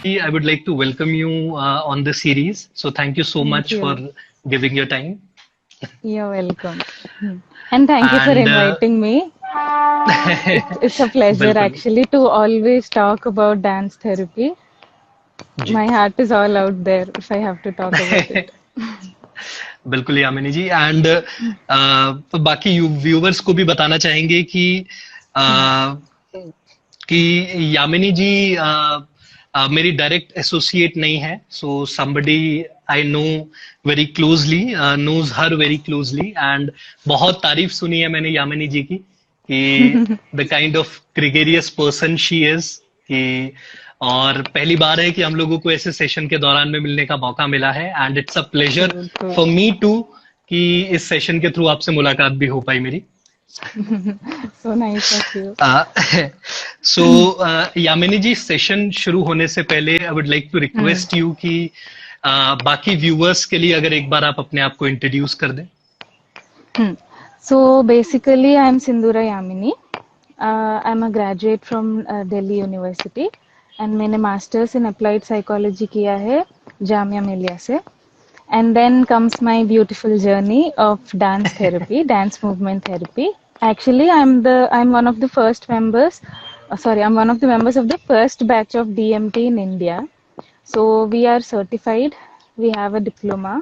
I would like to welcome you on this series. So thank you so Thank much for you. giving your time. You're welcome. And thank you for And inviting me. It's a pleasure बिल्कुल actually to always talk about dance therapy. Ji My heart is all out there if I have to talk about it. बिल्कुल यामिनी जी and बाकी viewers को भी बताना चाहेंगे Hmm. uh, कि यामिनी जी मेरी direct associate नहीं है so somebody I know very closely knows her very closely and बहुत तारीफ सुनी है मैंने यामिनी जी की कि the kind of gregarious person she is कि और पहली बार है कि हम लोगों को ऐसे सेशन के दौरान में मिलने का मौका मिला है and it's a pleasure True, true. For me too कि इस सेशन के थ्रू आपसे मुलाकात भी हो पाई मेरी So nice of you. So Yamini ji session शुरू होने से पहले I would like to Hmm. Request you कि बाकी व्यूअर्स के लिए अगर एक बार आप अपने आप को इंट्रोड्यूस कर दें Hmm. So basically, I'm Sindhura Yamini. I'm a graduate from Delhi University and मैंने masters in applied psychology किया है जामिया मिलिया से. And then comes my beautiful journey of dance therapy, dance movement therapy. Actually, I'm one of the first members. I'm one of the members of the first batch of DMT in India. So we are certified. We have a diploma,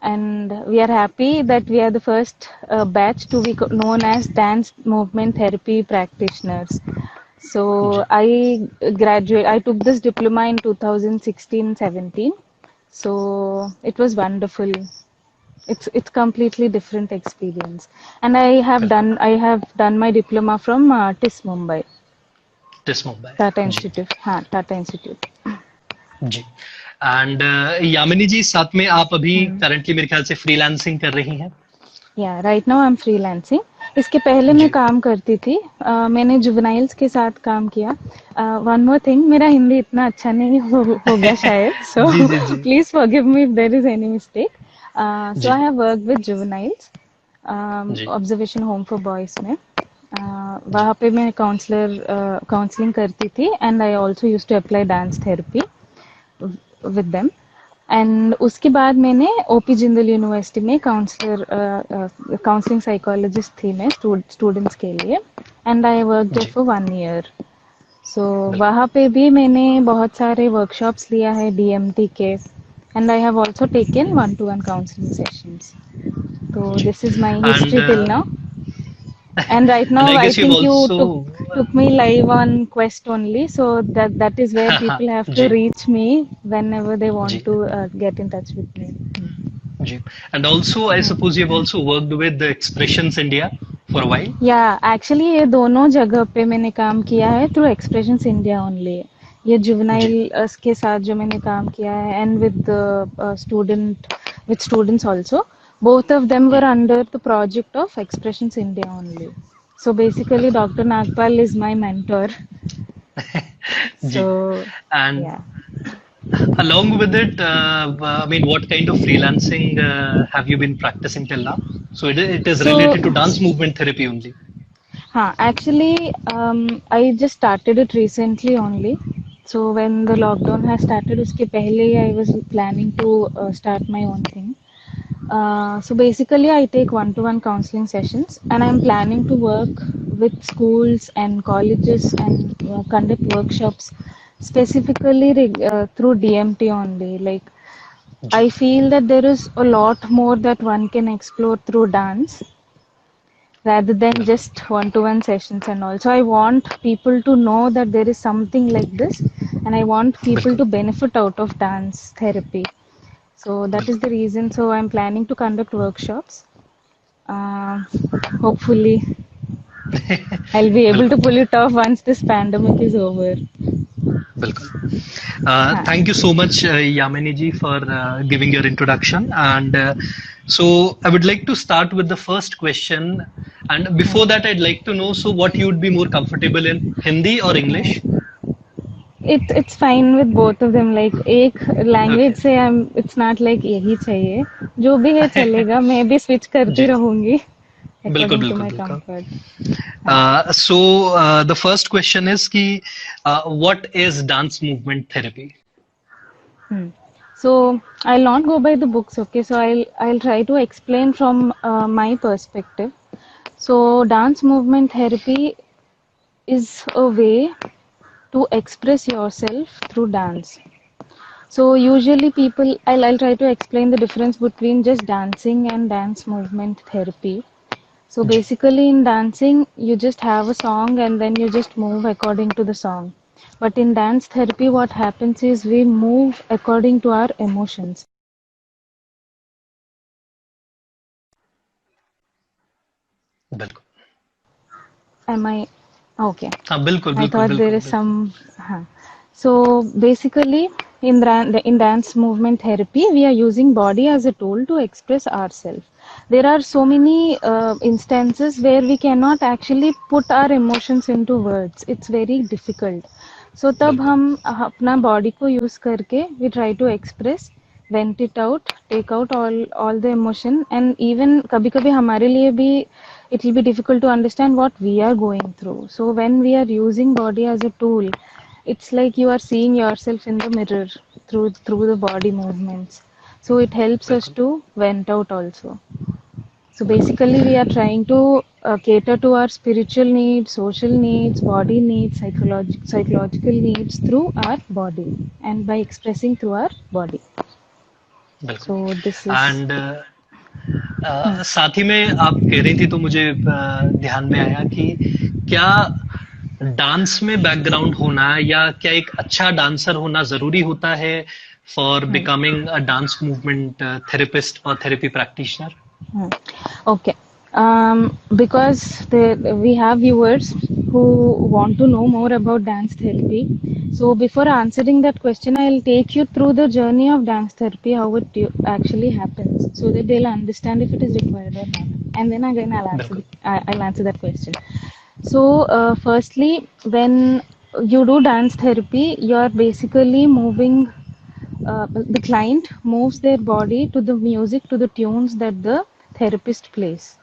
and we are happy that we are the first batch to be known as dance movement therapy practitioners. जी So I took this diploma in 2016-17. So it was wonderful. It's completely different experience. And बिल्कुल I have done my diploma from TIS Mumbai, TISS Mumbai Tata ji Institute. हाँ, Tata Institute. जी and Yamini ji साथ में आप अभी Hmm. Currently मेरे ख्याल से फ्रीलांसिंग कर रही हैं या right now I am freelancing. इसके पहले मैं जी काम करती थी. मैंने जुवेनाइल्स के साथ काम किया. वन मोर थिंग, मेरा हिंदी इतना अच्छा नहीं होगा शायद, जी सो जी जी please forgive me if there is any mistake. So जी I have work with juveniles जी ऑब्जर्वेशन होम फॉर बॉयज में. जी वहाँ पे मैं काउंसलिंग करती थी and I also use to apply dance therapy with them. And उसके बाद मैंने ओपी जिंदल यूनिवर्सिटी में काउंसलिंग साइकोलॉजिस्ट थी मैं स्टूडेंट्स के लिए. एंड आई वर्क देयर जी फॉर 1 year. सो बिल्कुल वहाँ पे भी मैंने बहुत सारे वर्कशॉप्स लिया है डीएमटी के. And I have also taken 1-to-1 counselling sessions. तो जी this is my and history till now. And right now, and I I guess you think you also took me live on Quest only, so that is where people have to जी reach me whenever they want जी to get in touch with me. जी and also I Hmm. Suppose you have also worked with Expressions India for a while या actually ये दोनों जगह पे मैंने काम किया है थ्रू एक्सप्रेशंस इंडिया ओनली. ये जी जुवेनाइल के साथ जो मैंने काम किया है and with students also, both of them were under the project of expressions india only. So basically बिल्कुल Dr. Nagpal is my mentor. जी So and yeah. along with it I mean what kind of freelancing have you been practicing till now so it is So related to dance movement therapy only actually, I just started it recently only. So when the lockdown has started, uske pehle I was planning to start my own thing. So basically, I take 1-to-1 counseling sessions, and I'm planning to work with schools and colleges and conduct workshops specifically through DMT only. Like, जी I feel that there is a lot more that one can explore through dance rather than बिल्कुल just one-to-one sessions and all. So I want people to know that there is something like this, and I want people बिल्कुल to benefit out of dance therapy. So that is बिल्कुल the reason. So I'm planning to conduct workshops. Uh, Hopefully, I'll be able to बिल्कुल pull it off once this pandemic is over. बिल्कुल हाँ. thank you so much Yamini ji for giving your introduction and so I would like to start with the first question and before Hmm. that I'd like to know so what you would be more comfortable in Hindi or English Hmm. It's fine with both of them. Like एक language okay से it's not like यही चाहिए. जो भी है चलेगा. मैं भी switch करती जी रहूंगी बिल्कुल according to बिल्कुल my बिल्कुल comfort. हाँ. so the first question is कि what is dance movement therapy Hmm. So I'll not go by the books, okay? So I'll try to explain from my perspective. So dance movement therapy is a way to express yourself through dance. So usually people, I'll try to explain the difference between just dancing and dance movement therapy. So ji basically in dancing, you just have a song and then you just move according to the song. But in dance therapy, what happens is we move according to our emotions. बिल्कुल Am I okay? हाँ बिल्कुल I बिल्कुल thought there बिल्कुल is बिल्कुल some. So basically, in dance movement therapy, we are using body as a tool to express ourselves. There are so many instances where we cannot actually put our emotions into words. It's very difficult. So तब बिल्कुल हम अपना body को use करके we try to express, vent it out, take out all the emotion, and even कभी कभी हमारे लिए भी it will be difficult to understand what we are going through. So when we are using body as a tool, it's like you are seeing yourself in the mirror through the body movements. So it helps us बिल्कुल to vent out also. So बिल्कुल basically we are trying to cater to our spiritual needs, social needs, body needs, psychological needs through our body and by expressing through our body. बिल्कुल So this is. And Hmm. साथ ही में आप कह रही थी तो मुझे ध्यान में आया कि क्या डांस में बैकग्राउंड होना या क्या एक अच्छा डांसर होना जरूरी होता है for Hmm. Becoming a dance movement therapist और therapy practitioner Hmm. Okay. Because we have viewers who want to know more about dance therapy. So before answering that question, I'll take you through the journey of dance therapy, how it actually happens, so that they'll understand if it is required or not. And then again, बिल्कुल I'll answer that question. So, firstly, when you do dance therapy, you're basically moving, the client moves their body to the music, to the tunes that the therapist plays.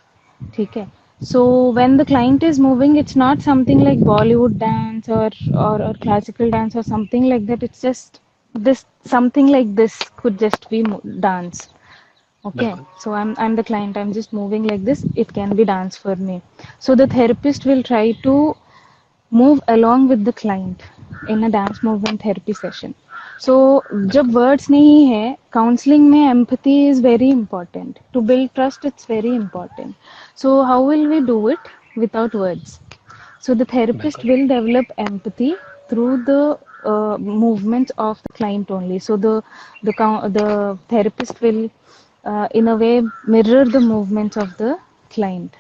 Okay. So when the client is moving, it's not something like Bollywood dance or classical dance or something like that. It's just this something like this could just be dance. Okay, बिल्कुल so I'm the client. I'm just moving like this. It can be dance for me. So the therapist will try to move along with the client in a dance movement therapy session. So जब बिल्कुल words नहीं है, counseling में empathy is very important. To build trust, it's very important. So how will we do it without words? So the therapist बिल्कुल will develop empathy through the movements of the client only. So the therapist will, in a way, mirror the movements of the client.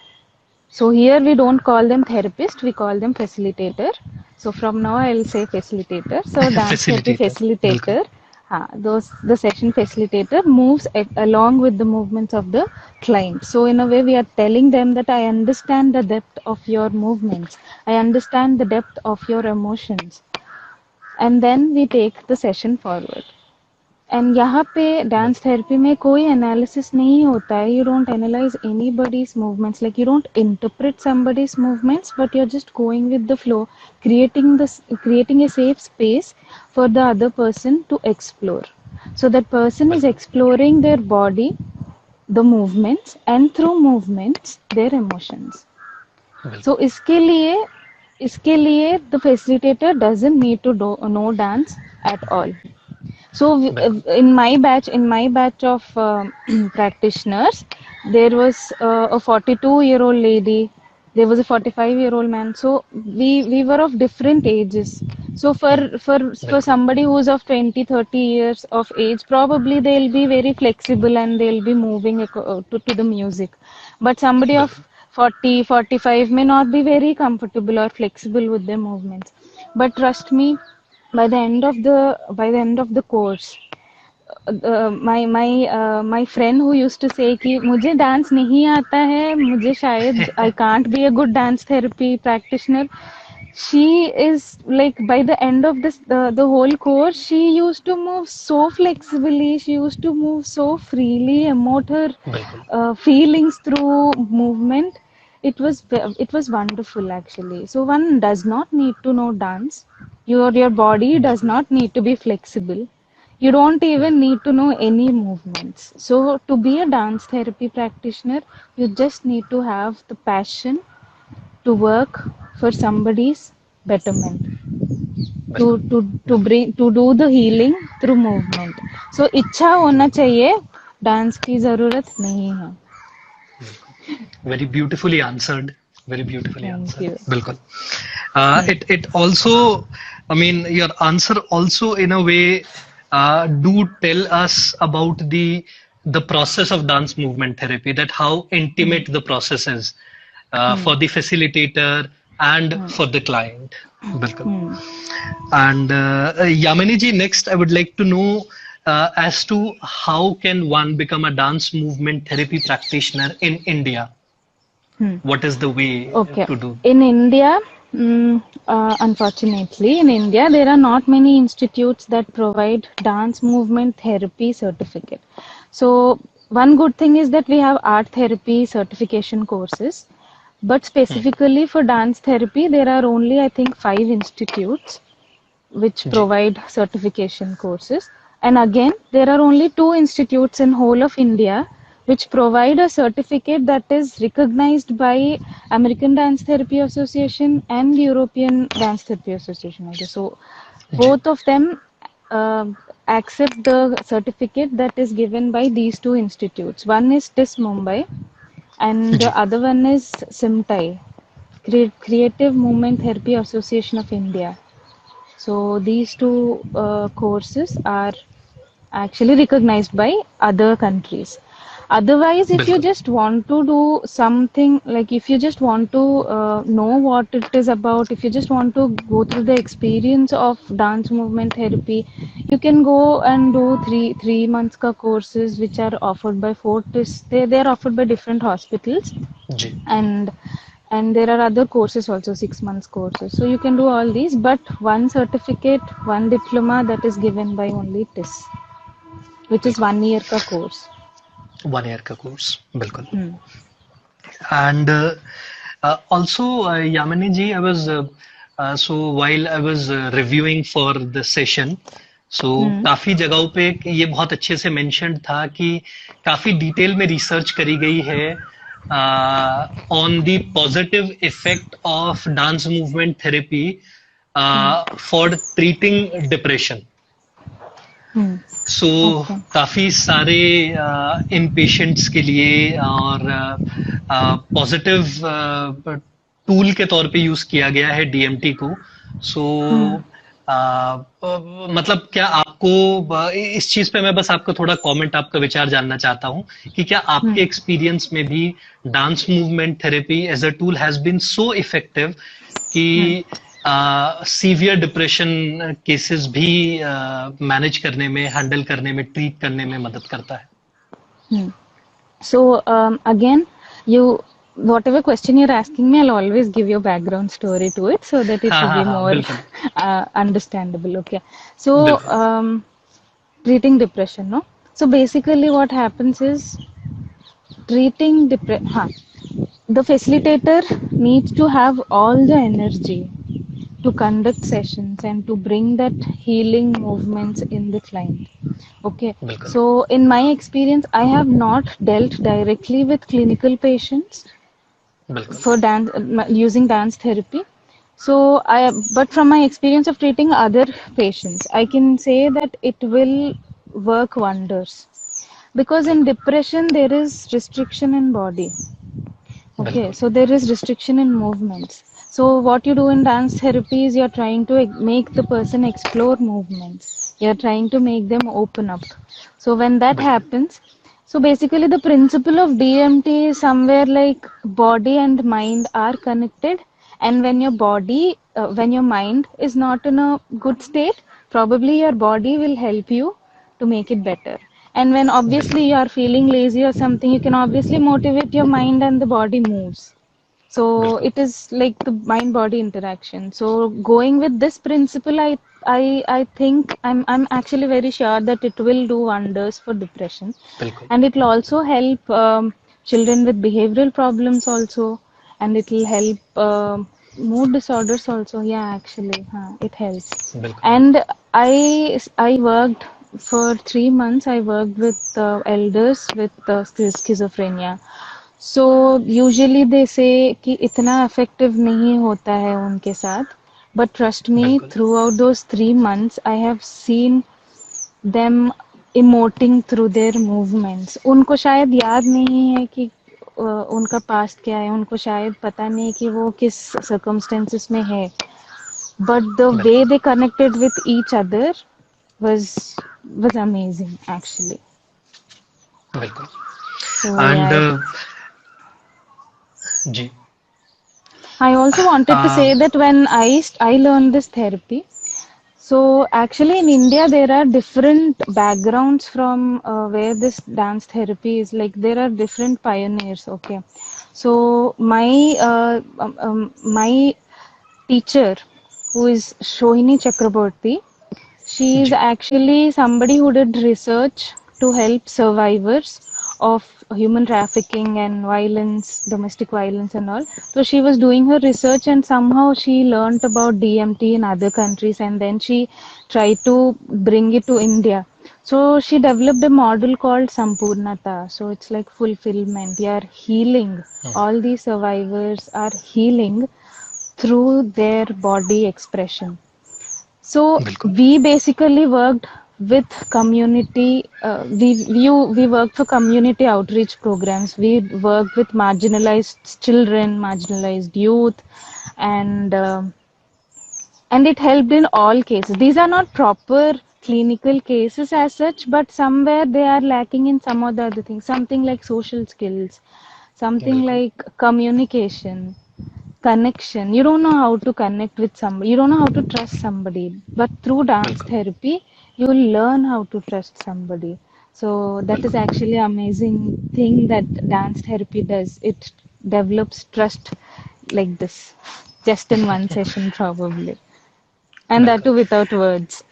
So here we don't call them therapist, we call them facilitator. So from now I'll say facilitator. So dance therapy facilitator बिल्कुल facilitator, the session facilitator moves along with the movements of the client. So in a way we are telling them that I understand the depth of your movements. I understand the depth of your emotions. And then we take the session forward. And यहाँ पे dance बिल्कुल therapy में कोई analysis नहीं होता है. You don't analyse anybody's movements, like you don't interpret somebody's movements, but you are just going with the flow, creating a safe space for the other person to explore. So that person is बिल्कुल exploring their body, the movements, and through movements their emotions. So बिल्कुल इसके लिए the facilitator doesn't need to know dance at all. So बिल्कुल in my batch of practitioners, there was a 42-year-old lady, there was a 45-year-old man. So we were of different ages. So for बिल्कुल somebody who's of 20-30 years of age, probably they'll be very flexible and they'll be moving to the music. But somebody of बिल्कुल 40-45 may not be very comfortable or flexible with their movements. But trust me, by the end of the course, my friend who used to say कि मुझे dance नहीं आता है, मुझे शायद I can't be a good dance therapy practitioner, she is like, by the end of the whole course, she used to move so flexibly, she used to move so freely, emote her बिल्कुल feelings through movement. It was wonderful actually. So one does not need to know dance. Your body does बिल्कुल not need to be flexible. you don't even need to know any movements. So to be a dance therapy practitioner, you just need to have the passion to work for somebody's betterment, to बिल्कुल to to bring to do the healing through movement. So इच्छा होना चाहिए, dance की जरूरत नहीं है. very beautifully answered, very beautifully Thank answered. you. बिल्कुल. It also, I mean, your answer also in a way do tell us about the process of dance movement therapy, that how intimate the process is for the facilitator and for the client. बिल्कुल. And Yamini ji, next I would like to know as to how can one become a dance movement therapy practitioner in India? What is the way Okay. to do? In India, unfortunately, in India, there are not many institutes that provide dance movement therapy certificate. So, one good thing is that we have art therapy certification courses. But specifically for dance therapy, there are only, I think, 5 institutes which ji. provide certification courses. And again, there are only 2 institutes in whole of India which provide a certificate that is recognized by American Dance Therapy Association and European Dance Therapy Association. So ji. both of them uh, accept the certificate that is given by these 2 institutes. One is TIS Mumbai and ji. the other one is CIMTI, Creative Movement Therapy Association of India. So these two courses are actually recognized by other countries. Otherwise, if you बिल्कुल. just want to do something, like if you just want to know what it is about, if you just want to go through the experience of dance movement therapy, you can go and do three months ka courses which are offered by Fortis. They are offered by different hospitals, ji. and there are other courses also, 6 months courses. So you can do all these, but one certificate, one diploma that is given by only TIS, which is बिल्कुल. 1 year ka course. 1 year का course. बिल्कुल. Hmm. And also, Yamini ji, I was so while I was reviewing for the session, so काफी जगहों पे ये बहुत अच्छे से मेंशन था कि काफी डिटेल में रिसर्च करी गई है on the positive effect of dance movement therapy for treating depression. Hmm. So Okay. काफी सारे इन पेशेंट्स के लिए और पॉजिटिव टूल के तौर पे यूज किया गया है डीएमटी को. सो मतलब क्या आपको इस चीज पे मैं बस आपका थोड़ा कमेंट, आपका विचार जानना चाहता हूं कि क्या आपके एक्सपीरियंस में भी dance movement therapy as a tool has been so effective कि सीवियर डिप्रेशन केसेस भी मैनेज करने में, हैंडल करने में, ट्रीट करने में मदद करता है. So again, you whatever question you're asking me, I'll always give you a background story to it so that it हाँ will हाँ be हाँ more बिल्कुल understandable. Okay. So बिल्कुल. treating depression, no? So basically, what happens is treating depression. The facilitator needs to have all the energy to conduct sessions and to bring that healing movements in the client. Okay, बिल्कुल. so in my experience, I have not dealt directly with clinical patients बिल्कुल. for dance using dance therapy. So but from my experience of treating other patients, I can say that it will work wonders, because in depression there is restriction in body. Okay, बिल्कुल. so there is restriction in movements. So what you do in dance therapy is you're trying to make the person explore movements. You're trying to make them open up. So when that बिल्कुल. happens, so basically the principle of DMT is somewhere like body and mind are connected. And when your body, when your mind is not in a good state, probably your body will help you to make it better. And when obviously बिल्कुल. you are feeling lazy or something, you can obviously motivate your mind and the body moves. So बिल्कुल. it is like the mind body interaction. So going with this principle, I think I'm actually very sure that it will do wonders for depression, बिल्कुल. and it will also help children with behavioral problems also, and it will help mood disorders also. Yeah, actually, it helps. बिल्कुल. And I worked for 3 months I worked with elders with schizophrenia. So usually they say कि इतना effective नहीं होता है उनके साथ. But trust me, बिल्कुल throughout those 3 months, I have seen them emoting through their movements. उनको शायद याद नहीं है कि उनका पास्ट क्या है, उनको शायद पता नहीं कि वो किस circumstances में है. But the way बिल्कुल they connected with each other was was amazing actually. बिल्कुल So एंड yeah, जी I also wanted to say that when I learned this therapy, so actually in India there are different backgrounds from where this dance therapy is like there are different pioneers. Okay, so my teacher who is Shohini Chakraborty, she is ji actually somebody who did research to help survivors of human trafficking and violence, domestic violence, and all. So she was doing her research, and somehow she learnt about DMT in other countries, and then she tried to bring it to India. So she developed a model called Sampurnata. So it's like fulfillment. We are healing. All these survivors are healing through their body expression. So बिल्कुल we basically worked with community. We worked for community outreach programs. We worked with marginalized children, marginalized youth, and it helped in all cases. These are not proper clinical cases as such, but somewhere they are lacking in some of the other things. Something like social skills, something बिल्कुल like communication, connection. You don't know how to connect with somebody, you don't know how to trust somebody, but through dance बिल्कुल therapy you will learn how to trust somebody. So that is बिल्कुल actually an amazing thing that dance therapy does. It develops trust like this, just in one session probably, and that बिल्कुल too without words.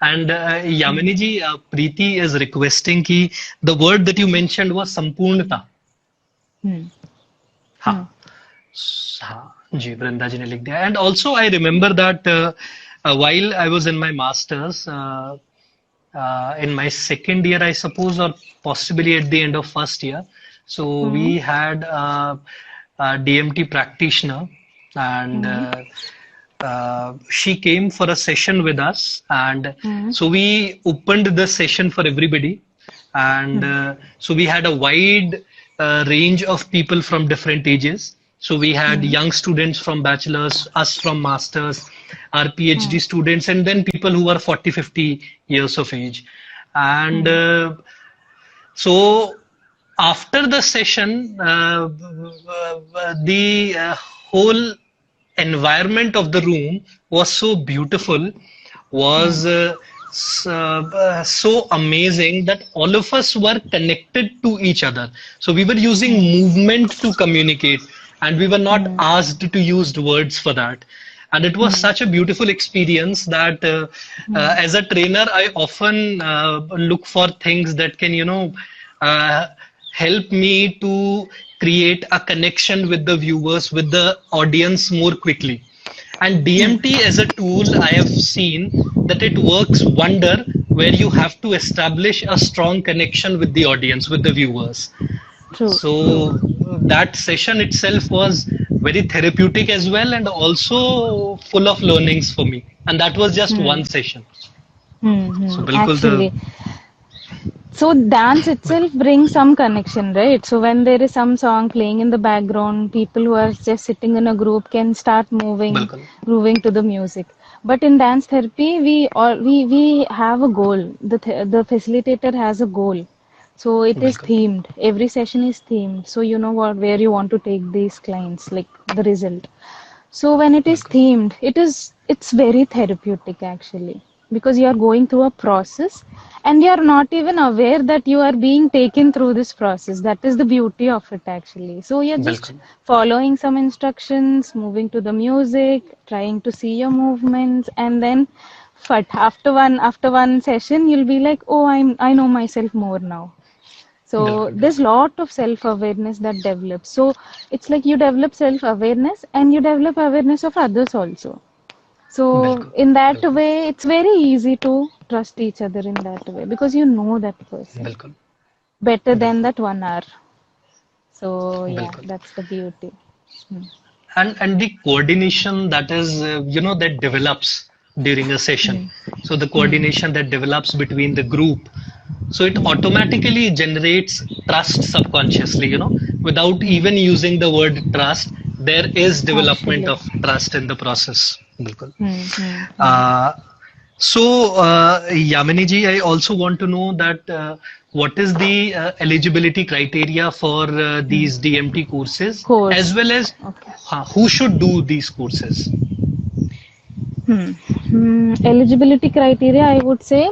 And Yamini ji, Preeti is requesting कि the word that you mentioned was संपूर्णता. Hmm. हाँ Hmm. हाँ जी वृंदा जी ने लिख दिया. And also I remember that while I was in my masters, in my second year I suppose, or possibly at the end of first year, so Hmm. we had a DMT practitioner, and Hmm. she came for a session with us, and Hmm. so we opened the session for everybody, and Hmm. so we had a wide range of people from different ages. So we had Hmm. young students from bachelors, us from masters, our Hmm. PhD students, and then people who are 40, 50 years of age. And Hmm. so after the session, the whole environment of the room was so beautiful, Hmm. was so amazing that all of us were connected to each other. So we were using Hmm. movement to communicate, and we were not Hmm. asked to use words for that. And it was Hmm. such a beautiful experience that Hmm. as a trainer I often look for things that can uh, help me to create a connection with the viewers, with the audience more quickly. And Hmm. DMT as a tool, I have seen that it works wonder where you have to establish a strong connection with the audience, with the viewers. True. True. So that session itself was very therapeutic as well, and also full of learnings for me. And that was just Hmm. one session. So बिल्कुल तो Actually, so dance itself brings some connection, right? So when there is some song playing in the background, people who are just sitting in a group can start moving, बिल्कुल grooving to the music. But in dance therapy, we have a goal. The facilitator has a goal. So it is बिल्कुल themed. Every session is themed. So you know what where you want to take these clients, like the result. So when it is बिल्कुल themed, it's very therapeutic actually, because you are going through a process and you are not even aware that you are being taken through this process. That is the beauty of it actually. So you're just बिल्कुल following some instructions, moving to the music, trying to see your movements, and then after one session you'll be like, oh, I know myself more now. So बिल्कुल there's बिल्कुल lot of self-awareness that develops. So it's like you develop self-awareness and you develop awareness of others also. So बिल्कुल in that बिल्कुल way, it's very easy to trust each other in that way because you know that person बिल्कुल better than बिल्कुल that 1 hour. So yeah, बिल्कुल that's the beauty. Hmm. and the coordination that is that develops during a session, Hmm. so the Hmm. coordination that develops between the group, so it Hmm. automatically generates trust subconsciously, without Hmm. even using the word trust. There is development Actually. of trust in the process. बिल्कुल. Hmm. Hmm. Hmm. uh, so Yamini ji, I also want to know that what is the eligibility criteria for Hmm. these DMT courses, as Course. well as Okay. who should do these courses. Hmm. Eligibility criteria, I would say,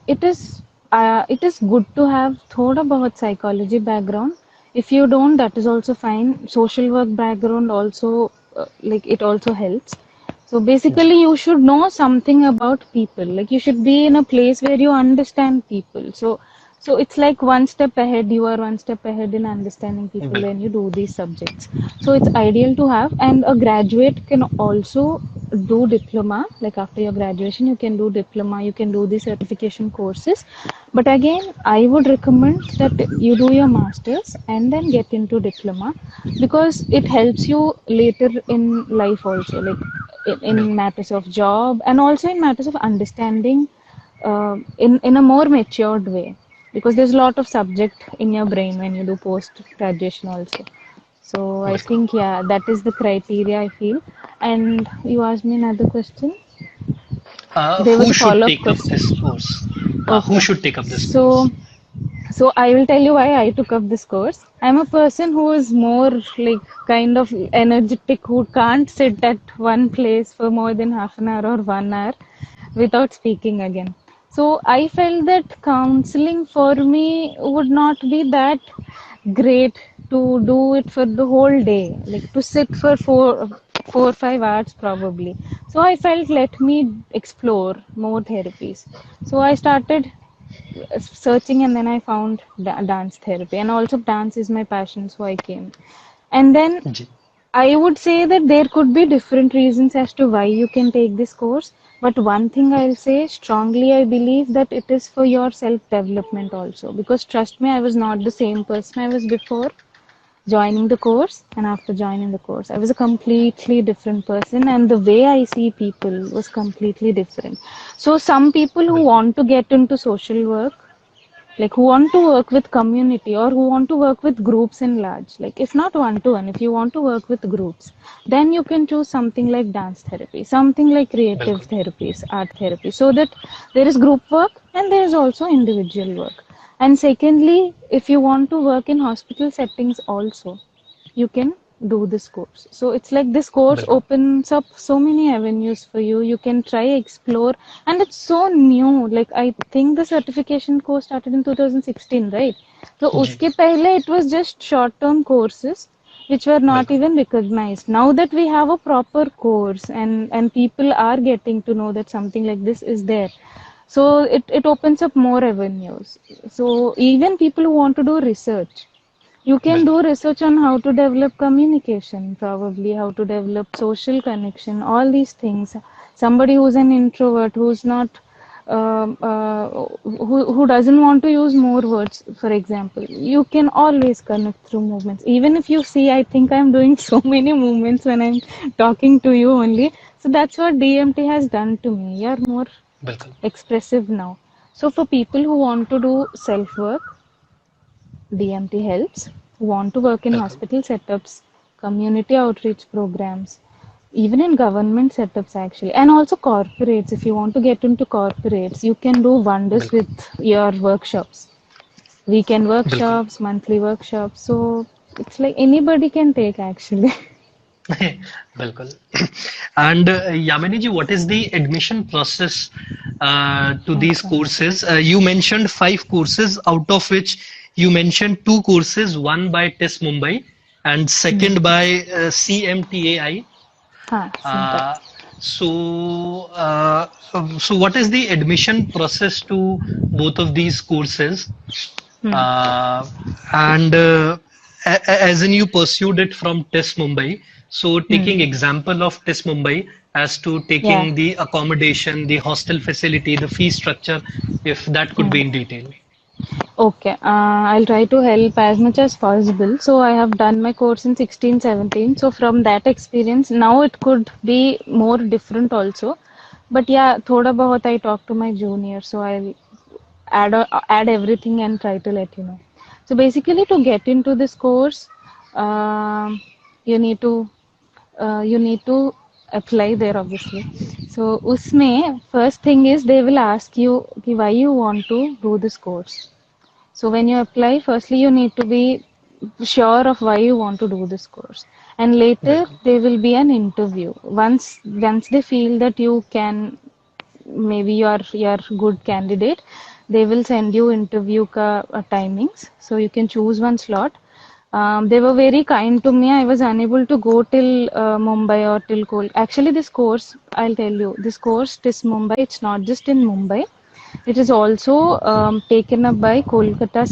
it is good to have thoda bahut psychology background. If you don't, that is also fine. Social work background also, like it also helps. So ji, basically, you should know something about people. Like you should be in a place where you understand people. So it's like one step ahead. You are one step ahead in understanding people when बिल्कुल you do these subjects. So it's ideal to have, and a graduate can also do diploma. Like after your graduation, you can do diploma. You can do the certification courses. But again, I would recommend that you do your masters and then get into diploma because it helps you later in life also. Like in बिल्कुल matters of job and also in matters of understanding in a more matured way because there's a lot of subject in your brain when you do post graduation also. So I बिल्कुल. think yeah, that is the criteria I feel. And you asked me another question. There was Who a should follow up take up question. this course? Who Okay. should take up this So course? So I will tell you why I took up this course. I'm a person who is more like kind of energetic, who can't sit at one place for more than half an hour or 1 hour without speaking again. So I felt that counseling for me would not be that great to do it for the whole day, like to sit for 4 or 5 hours probably. So I felt let me explore more therapies. So I started searching and then I found dance therapy, and also dance is my passion, so I came. And then ji, I would say that there could be different reasons as to why you can take this course, but one thing I'll say strongly, I believe that it is for your self development also, because trust me, I was not the same person I was before joining the course, and after joining the course I was a completely different person, and the way I see people was completely different. So some people who बिल्कुल want to get into social work, like who want to work with community or who want to work with groups in large, like if not one to one, if you want to work with groups, then you can choose something like dance therapy, something like creative बिल्कुल therapies, art therapy, so that there is group work and there is also individual work. And secondly, if you want to work in hospital settings also, you can do this course. So it's like this course बिल्कुल opens up so many avenues for you. You can try explore, and it's so new. Like I think the certification course started in 2016, right? So ji, uske pehle it was just short term courses which were not बिल्कुल even recognized. Now that we have a proper course and people are getting to know that something like this is there, so it opens up more avenues. So even people who want to do research, you can do बिल्कुल research on how to develop communication, probably how to develop social connection, all these things. Somebody who's an introvert, who's not, who doesn't want to use more words, for example, you can always connect through movements. Even if you see, I think I'm doing so many movements when I'm talking to you only. So that's what DMT has done to me. You're more बिल्कुल expressive now. So for people who want to do self work, DMT helps. Want to work in बिल्कुल hospital setups, community outreach programs, even in government setups actually, and also corporates. If you want to get into corporates, you can do wonders बिल्कुल with your workshops, weekend बिल्कुल. workshops, monthly workshops. So it's like anybody can take actually. बिल्कुल. And Yamini ji, what is the admission process to these Okay. courses? You mentioned 5 courses, out of which you mentioned 2 courses, one by TIS Mumbai and Hmm. second by CMTAI. हाँ, सुनता. Uh, so what is the admission process to both of these courses? Hmm. Uh, and as in you pursued it from TIS Mumbai. So Hmm. taking example of TIS Mumbai, as to Yeah. taking the accommodation, the hostel facility, the fee structure, if that could be Mm. in detail. Okay, I'll try to help as much as possible. So I have done my course in 16, 17. So from that experience, now it could be more different also. But yeah, thoda bahut I talk to my junior, so I'll add everything and try to let you know. So basically, to get into this course, um, you need to apply there obviously. So उसमें first thing is they will ask you कि why you want to do this course. So when you apply, firstly you need to be sure of why you want to do this course. And later Welcome. there will be an interview. Once they feel that you can, maybe you are good candidate, they will send you interview timings. So you can choose one slot. They were very kind to me. I was unable to go till Mumbai or till Kol. Actually, this course, I'll tell you, this course, this Mumbai, it's not just in Mumbai. It is also taken up by Kolkata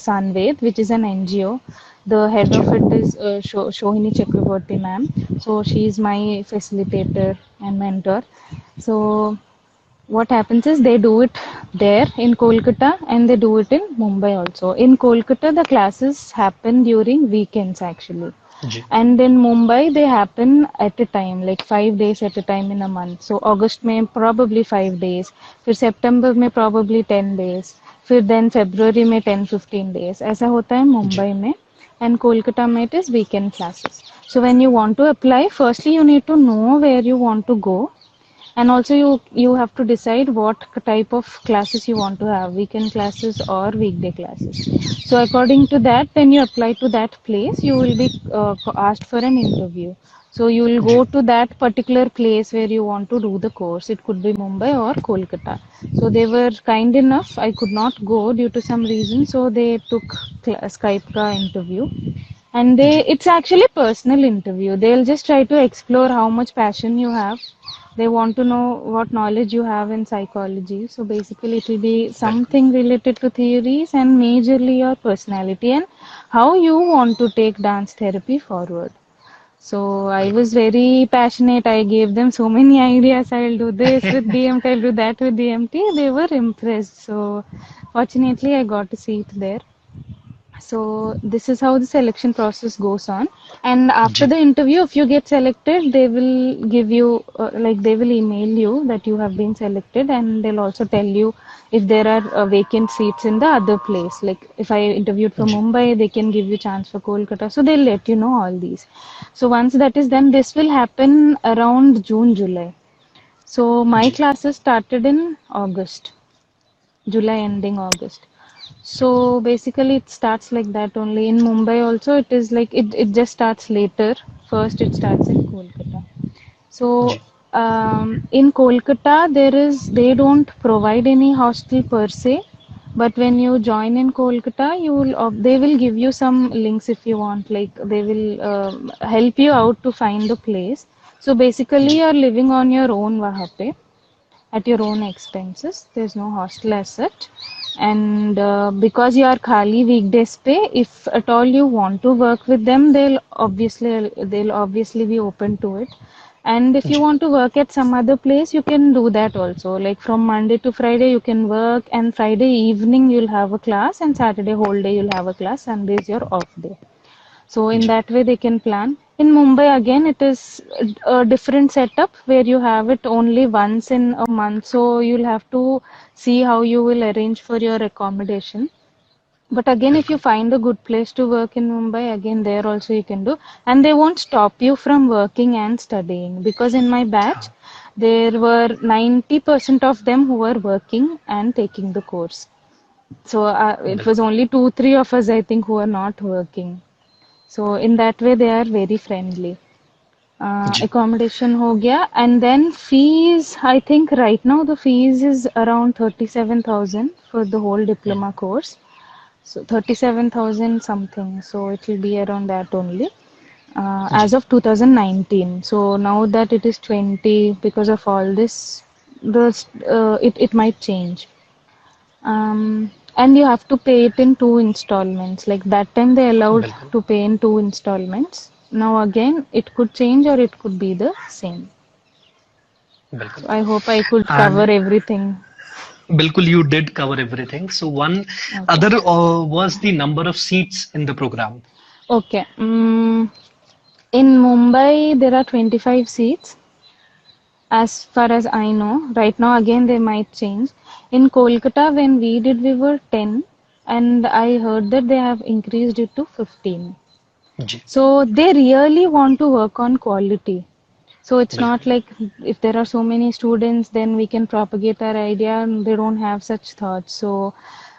Sanved, which is an NGO. The head ji. of it is Shohini Chakraborty ma'am. So she is my facilitator and mentor. So what happens is they do it there in Kolkata and they do it in Mumbai also. In Kolkata, the classes happen during weekends actually. Ji. And in Mumbai, they happen at a time, like 5 days at a time in a month. So August में probably 5 days, फिर September में probably 10 days, फिर then February में 10-15 days. ऐसा होता है जी. मुंबई में, and Kolkata में it is weekend classes. So when you want to apply, firstly you need to know where you want to go, and also you have to decide what type of classes you want to have, weekend classes or weekday classes. So according to that, when you apply to that place, you will be asked for an interview. So you will go ji. to that particular place where you want to do the course. It could be Mumbai or Kolkata. So they were kind enough, I could not go due to some reason, so they took Skype ka interview. And they, ji. it's actually personal interview. They'll just try to explore how much passion you have. They want to know what knowledge you have in psychology. So basically it will be Welcome. something related to theories and majorly your personality and how you want to take dance therapy forward. So I Welcome. was very passionate. I gave them so many ideas. I'll do this with DMT, I'll do that with DMT. They were impressed. So fortunately I got a seat there. So this is how the selection process goes on. And after ji. the interview, if you get selected, they will give you, like they will email you that you have been selected, and they'll also tell you if there are vacant seats in the other place. Like if I interviewed for ji. Mumbai, they can give you chance for Kolkata. So they'll let you know all these. So once that is done, this will happen around June, July. So my ji. classes started in August, July ending August. So basically, it starts like that only. In Mumbai also, it is like it just starts later. First, it starts in Kolkata. So ji. in Kolkata, they don't provide any hostel per se. But when you join in Kolkata, they will give you some links if you want. Like they will help you out to find the place. So basically, ji. you're living on your own wahan pe at your own expenses. There's no hostel as such. And because you are khali weekdays pay, if at all you want to work with them, they'll obviously be open to it. And if you ji. want to work at some other place, you can do that also. Like from Monday to Friday, you can work, and Friday evening you'll have a class, and Saturday whole day you'll have a class. Sunday is your off day. So in ji. that way they can plan. In Mumbai again, it is a different setup where you have it only once in a month. So you'll have to see how you will arrange for your accommodation. But again, if you Welcome. find a good place to work in Mumbai, again there also you can do. And they won't stop you from working and studying, because in my batch हाँ. there were 90% of them who were working and taking the course. So it was Welcome. only 2-3 of us, I think, who were not working. So in that way, they are very friendly. Ji. Accommodation ho gaya, and then fees. I think right now the fees is around 37,000 for the whole hmm. diploma course. So 37,000 something. So it will be around that only. As ji. of 2019. So now that it is 20, because of all this, it might change. And you have to pay it in two installments. Like that time they allowed Welcome. to pay in two installments. Now again, it could change or it could be the same. बिल्कुल. I hope I could cover And everything. बिल्कुल, you did cover everything. So one Okay. other was the number of seats in the program. Okay. In Mumbai, there are 25 seats, as far as I know. Right now, again, they might change. In Kolkata, when we did, we were 10, and I heard that they have increased it to 15. Ji. So they really want to work on quality. So it's not बिल्कुल. like if there are so many students, then we can propagate our idea, and they don't have such thoughts. So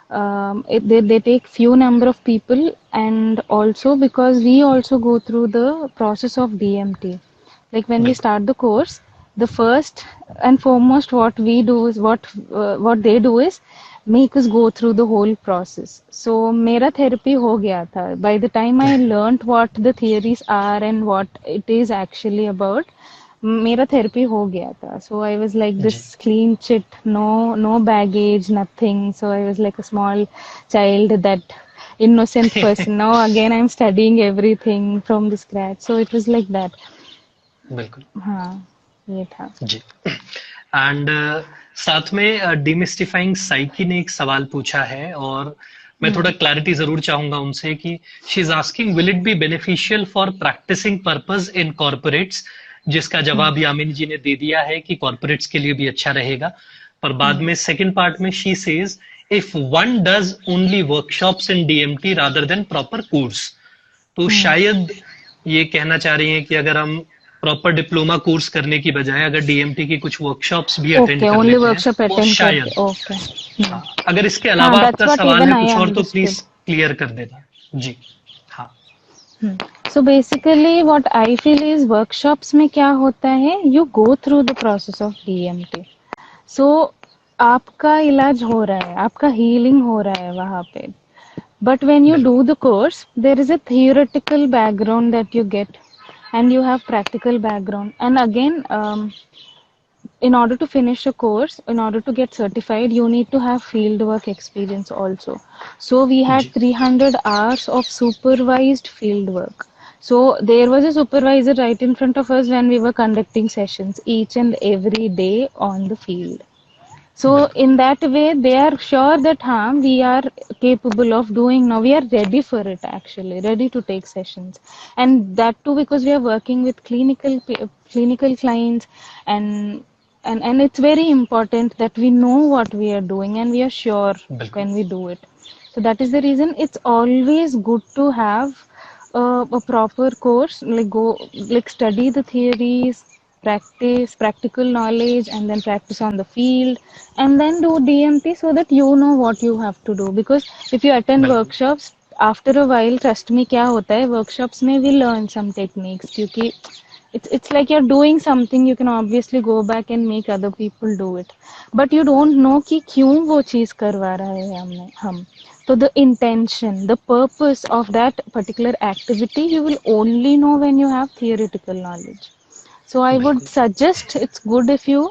they take few number of people, and also because we also go through the process of DMT. Like when we बिल्कुल. start the course, the first and foremost what we do is what they do is make us go through the whole process. So मेरा therapy हो गया था. By the time I learnt what the theories are and what it is actually about, मेरा therapy हो गया था. So I was like this ji. clean chit, no baggage, nothing. So I was like a small child, that innocent person. Now again I'm studying everything from the scratch. So it was like that. बिल्कुल. हाँ, ये था. जी. And साथ में डिमिस्टिफाइंग psyche ने एक सवाल पूछा है, और मैं थोड़ा क्लैरिटी जरूर चाहूंगा उनसे कि she is asking will it be beneficial for practising purpose in corporates, जिसका जवाब यामिनी जी ने दे दिया है कि कॉर्पोरेट्स के लिए भी अच्छा रहेगा. पर बाद में सेकंड पार्ट में she says if one does only workshops in DMT rather than proper course, तो शायद ये कहना चाह रही हैं कि अगर हम प्रॉपर डिप्लोमा कोर्स करने की बजाय अगर डीएमटी की कुछ वर्कशॉप्स भी अटेंड ओके, कर ओनली लेते हैं वर्कशॉप तो अटेंड शायद. करके. ओके. हाँ, अगर इसके हाँ, अलावा दैट्स आपका व्हाट सवाल इवन है आई कुछ और तो अंडरस्टूड. प्लीज क्लियर कर देना. जी. हाँ. So basically what I feel is workshops में क्या होता है, you go through the process of DMT. So आपका इलाज हो रहा है, आपका healing हो रहा है वहाँ पे. But when you do बिल्कुल. the course, there is a theoretical background that you get, and you have practical background. And again, in order to finish a course, in order to get certified, you need to have field work experience also. So we had ji. 300 hours of supervised field work. So there was a supervisor right in front of us when we were conducting sessions each and every day on the field. So बिल्कुल. in that way, they are sure that we are capable of doing now. We are ready for it actually, ready to take sessions, and that too because we are working with clinical clients, and and it's very important that we know what we are doing and we are sure बिल्कुल. when we do it. So that is the reason it's always good to have a proper course, like study the theories, practice practical knowledge, and then practice on the field, and then do DMT so that you know what you have to do. Because if you attend बिल्कुल. workshops, after a while, trust me, क्या होता है workshops में we learn some techniques, क्योंकि it's like you're doing something, you can obviously go back and make other people do it, but you don't know कि क्यों वो चीज करवा रहा है हम. So the intention, the purpose of that particular activity, you will only know when you have theoretical knowledge. So I would बिल्कुल. suggest it's good if you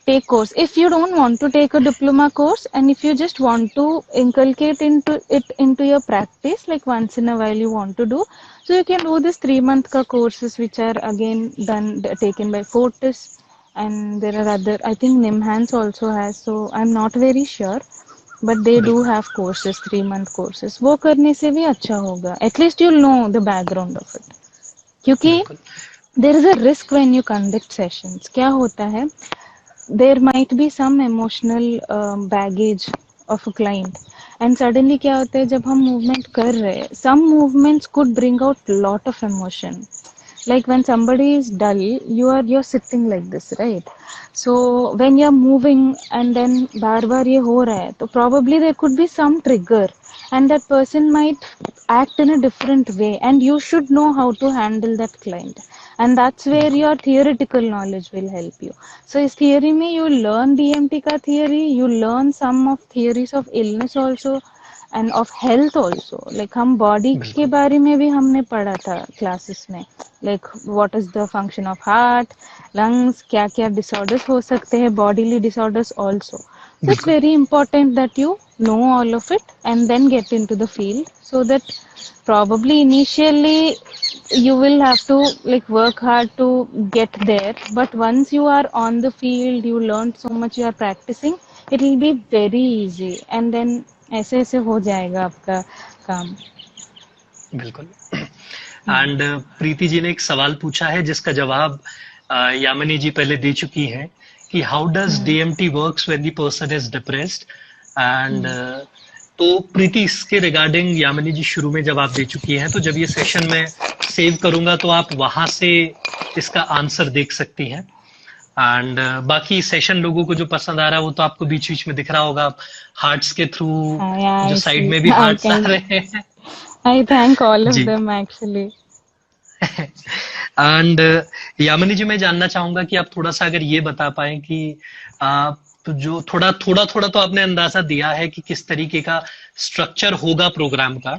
take course. If you don't want to take a diploma course, and if you just want to inculcate into your practice, like once in a while you want to do, so you can do this 3 month ka courses, which are again taken by Fortis, and there are other, I think Nimhans also has, so I'm not very sure, but they do बिल्कुल. have courses, 3 month courses. वो करने से भी अच्छा होगा. At least you'll know the background of it. क्योंकि बिल्कुल. there is a risk when you conduct sessions. क्या होता है, there might be some emotional baggage of a client, and suddenly क्या होता है जब हम movement कर रहे हैं, some movements could bring out lot of emotion. Like when somebody is dull, you're sitting like this, right? So when you're moving and then बार बार ये हो रहा है, तो probably there could be some trigger, and that person might act in a different way, and you should know how to handle that client, and that's where बिल्कुल. your theoretical knowledge will help you. So इस theory में you learn DMT का theory, you learn some of theories of illness also, and of health also. Like हम body के बिल्कुल. बारे में भी हमने पढ़ा था classes में, like what is the function of heart, lungs, क्या क्या disorders हो सकते हैं, bodily disorders also. So it's बिल्कुल. very important that you know all of it and then get into the field, so that probably initially you will have to like work hard to get there, but once you are on the field, you learn so much, you are practicing, it will be very easy, and then ऐसे ऐसे हो जाएगा आपका काम. बिल्कुल. And Preeti ji ने एक सवाल पूछा है जिसका जवाब यामिनी जी पहले दे चुकी हैं कि how does DMT works when the person is depressed. And तो प्रीति इसके रिगार्डिंग यामिनी जी शुरू में जवाब दे चुकी हैं, तो जब ये सेशन मैं सेव करूंगा तो आप वहां से इसका आंसर देख सकती हैं. एंड बाकी सेशन लोगों को जो पसंद आ रहा है वो तो आपको बीच बीच में दिख रहा होगा, हार्ट्स के थ्रू जो साइड में भी हार्ट्स आ रहे हैं. I thank all of them actually. And Yamini ji मैं जानना चाहूंगा कि आप थोड़ा सा अगर ये बता पाए कि तो जो थोड़ा तो आपने अंदाजा दिया है कि किस तरीके का स्ट्रक्चर होगा प्रोग्राम का,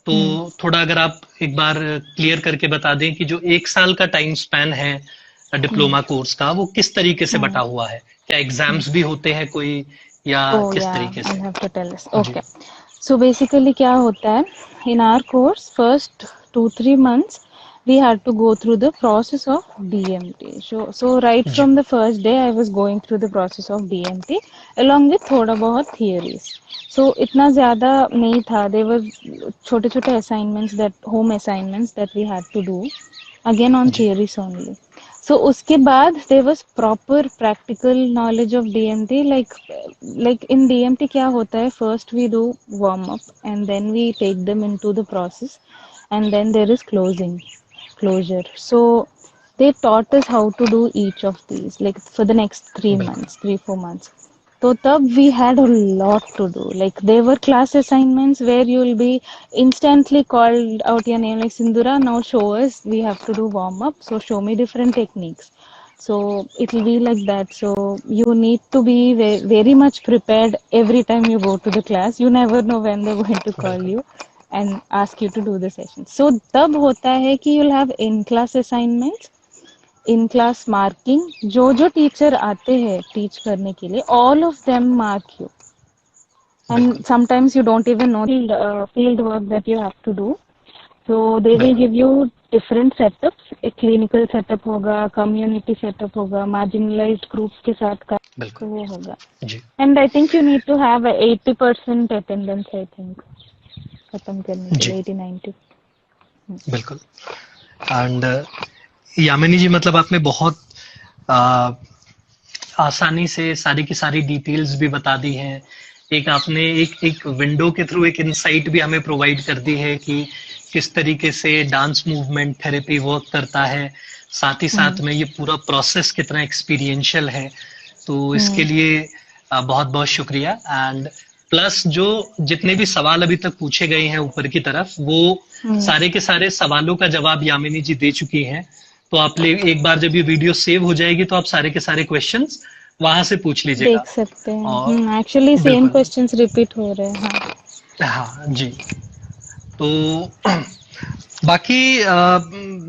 तो थोड़ा अगर आप एक बार क्लियर करके बता दें कि जो 1 साल का टाइम स्पैन है डिप्लोमा कोर्स का वो किस तरीके से बटा हुआ है, क्या एग्जाम्स भी होते हैं कोई या किस तरीके से? I have to tell us. Okay. So basically क्या होता है, in our course first 2-3 months we had to go through the process of DMT. So right from the first day I was going through the process of DMT along with थोड़ा बहुत theories. So इतना ज़्यादा नहीं था, there were छोटे छोटे assignments, that home assignments that we had to do again on theories only. So उसके बाद there was proper practical knowledge of DMT. Like in DMT क्या होता है, first we do warm up and then we take them into the process and then there is closure. So they taught us how to do each of these like for the next 3-4 months. So tab we had a lot to do. Like there were class assignments where you will be instantly called out your name like Sindura, now show us, we have to do warm up, so show me different techniques. So it will be like that. So you need to be very much prepared every time you go to the class. You never know when they're going to call you and ask you to do the session. So tab hota hai ki you'll have in class assignments, in class marking, जो teacher आते हैं teach करने के लिए, all of them mark you and sometimes you don't even know field work that you have to do. So they will give you different setups, एक clinical setup होगा, community setup होगा, marginalised groups के साथ का वो होगा. And I think you need to have 80% attendance, I think खत्म करने के लिए 80-90. बिल्कुल. एंड यामिनी जी मतलब आपने बहुत आसानी से सारी की सारी डिटेल्स भी बता दी हैं. एक आपने एक विंडो के थ्रू एक इनसाइट भी हमें प्रोवाइड कर दी है कि किस तरीके से डांस मूवमेंट थेरेपी वर्क करता है, साथ ही साथ में ये पूरा प्रोसेस कितना एक्सपीरियंशियल है. तो इसके लिए बहुत बहुत शुक्रिया. एंड प्लस जो जितने भी सवाल अभी तक पूछे गए हैं ऊपर की तरफ, वो सारे के सारे सवालों का जवाब यामिनी जी दे चुकी हैं. तो आप एक बार जब ये वीडियो सेव हो जाएगी तो आप सारे के सारे क्वेश्चंस वहां से पूछ लीजिएगा. देख सकते हैं एक्चुअली सेम क्वेश्चंस रिपीट हो रहे हैं. हाँ जी. तो बाकी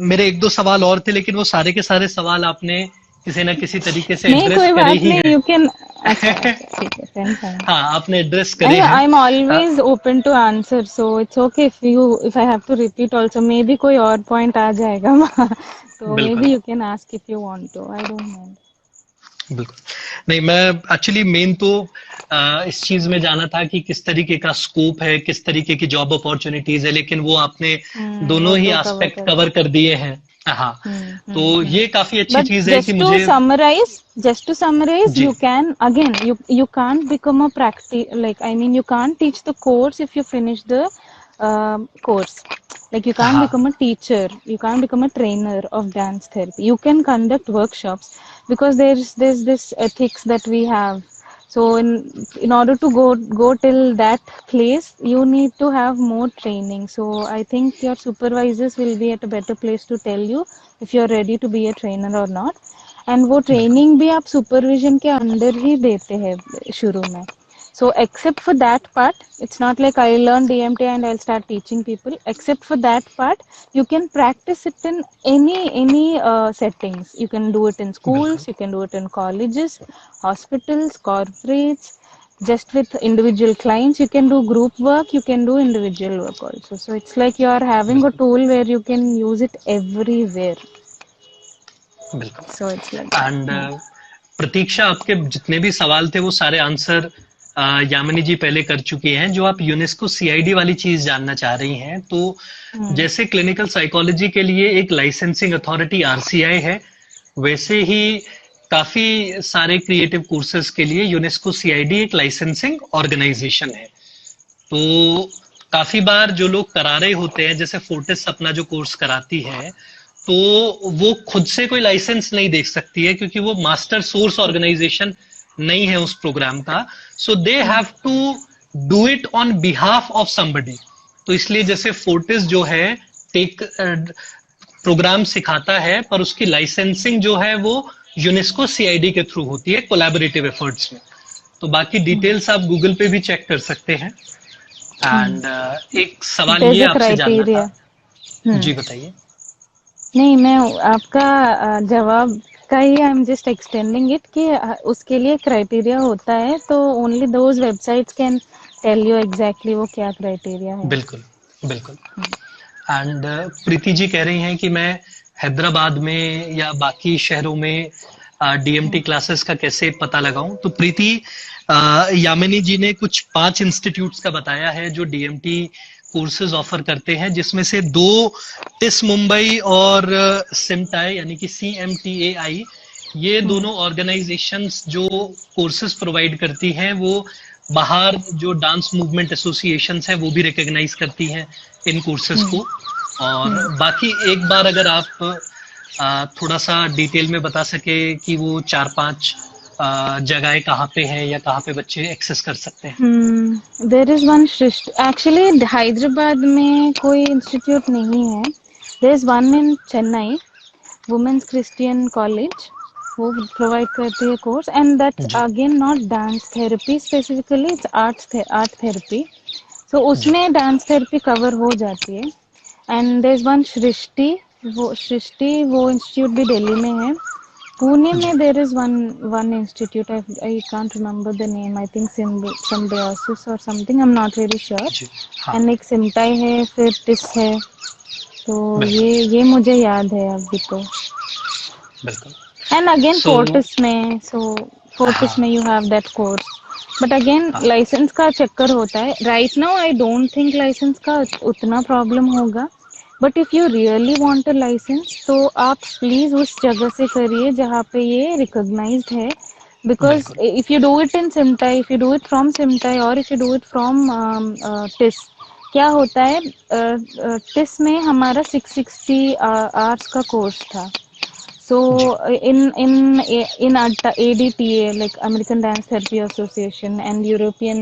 मेरे 1-2 सवाल और थे, लेकिन वो सारे के सारे सवाल आपने किसी ना किसी तरीके से एड्रेस करे ही हैं. यू कैन हाँ आपने एड्रेस करे हैं. I am always open to answer, so it's okay if I have to repeat also, may be कोई और पॉइंट आ जाएगा तो may be you can ask if you want to, I don't mind. बिल्कुल नहीं, मैं actually main तो इस चीज में जाना था कि किस तरीके का स्कोप है, किस तरीके की जॉब अपॉर्चुनिटीज है, लेकिन वो आपने दोनों ही एस्पेक्ट कवर कर दिए हैं. हाँ तो ये काफी अच्छी चीज है कि मुझे just to summarize you can again you can't become a you can't teach the course if you finish the course. Like you can't become a teacher, you can't become a trainer of dance therapy. You can conduct workshops because there's this ethics that we have. So in order to go till that place, you need to have more training. So I think your supervisors will be at a better place to tell you if you're ready to be a trainer or not. And वो training भी आप supervision के अंदर ही देते हैं शुरू में. So except for that part, it's not like I learn DMT and I'll start teaching people. Except for that part, you can practice it in any settings. You can do it in schools, you can do it in colleges, hospitals, corporates, just with individual clients. You can do group work, you can do individual work also. So it's like you are having a बिल्कुल tool where you can use it everywhere. बिल्कुल। So it's like that. And Pratiksha, आपके जितने भी सवाल थे वो सारे answer Yamini जी पहले कर चुकी हैं। जो आप यूनेस्को सीआईडी वाली चीज जानना चाह रही हैं, तो Hmm. जैसे क्लिनिकल साइकोलॉजी के लिए एक लाइसेंसिंग अथॉरिटी आरसीआई है, वैसे ही काफी सारे क्रिएटिव कोर्सेज के लिए यूनेस्को सीआईडी एक लाइसेंसिंग ऑर्गेनाइजेशन है। तो काफी बार जो लोग करा रहे होते हैं, जैसे फोर्टिस अपना जो कोर्स कराती है, तो वो खुद से कोई लाइसेंस नहीं देख सकती है, क्योंकि वो मास्टर सोर्स ऑर्गेनाइजेशन नहीं है उस प्रोग्राम का। So they have to do it on behalf of somebody. तो इसलिए जैसे फोर्टिस जो है टेक प्रोग्राम सिखाता है, पर उसकी लाइसेंसिंग जो है वो यूनेस्को सीआईडी के थ्रू होती है, कोलैबोरेटिव एफर्ट्स में। तो बाकी डिटेल्स आप गूगल पे भी चेक कर सकते हैं। एंड एक सवाल There's ये a आपसे जानना criteria. था। जी बताइए। नहीं, मैं आपका जवाब का ही I am just extending it कि उसके लिए क्राइटेरिया होता है, तो only those websites can tell you exactly वो क्या क्राइटेरिया है। बिल्कुल बिल्कुल। एंड प्रीति जी कह रही हैं कि मैं हैदराबाद में या बाकी शहरों में डीएमटी क्लासेस का कैसे पता लगाऊं। तो प्रीति, यामिनी जी ने कुछ 5 इंस्टीट्यूट्स का बताया है जो डीएमटी कोर्सेज ऑफर करते हैं, जिसमें से 2 टिस मुंबई और सिमटाई यानी कि CMTAI, ये दोनों ऑर्गेनाइजेशंस जो कोर्सेज प्रोवाइड करती हैं, वो बाहर जो डांस मूवमेंट एसोसिएशंस हैं वो भी रिकॉग्नाइज करती हैं इन कोर्सेज को। और बाकी एक बार अगर आप थोड़ा सा डिटेल में बता सके कि वो 4-5 जगहें कहाँ पे हैं या कहाँ पे बच्चे एक्सेस कर सकते हैं। There is one actually Hyderabad में कोई इंस्टीट्यूट नहीं है। There is one in Chennai, women's Christian college, वो प्रोवाइड करती है कोर्स, एंड दैट्स जी again not dance therapy specifically, it's art therapy. So जी उसमें डांस थेरेपी कवर हो जाती है। And there is one Srishti, वो इंस्टीट्यूट भी दिल्ली में है। पुणे जी में there is one institute, I can't remember the name, I think Symbiosis और something, I am not very sure. जी। हाँ एंड एक सिमटाई है, फिर टिस है। तो बिल्कुल ये मुझे याद है अभी तो। बिल्कुल। एंड अगेन सो फोर्टिस में you have that course, but again हाँ लाइसेंस का चक्कर होता है। Right now I don't think licence का उतना प्रॉब्लम होगा, but if you really want a licence तो आप प्लीज उस जगह से करिए जहाँ पे ये रिकॉग्नाइज्ड है। बिकॉज बिल्कुल if you do it in CMTAI, if you do it from CMTAI, और if you do it from TISS, क्या होता है, टिस में हमारा 660 आवर्स का कोर्स था। So ji in ADTA, like American Dance Therapy Association, and European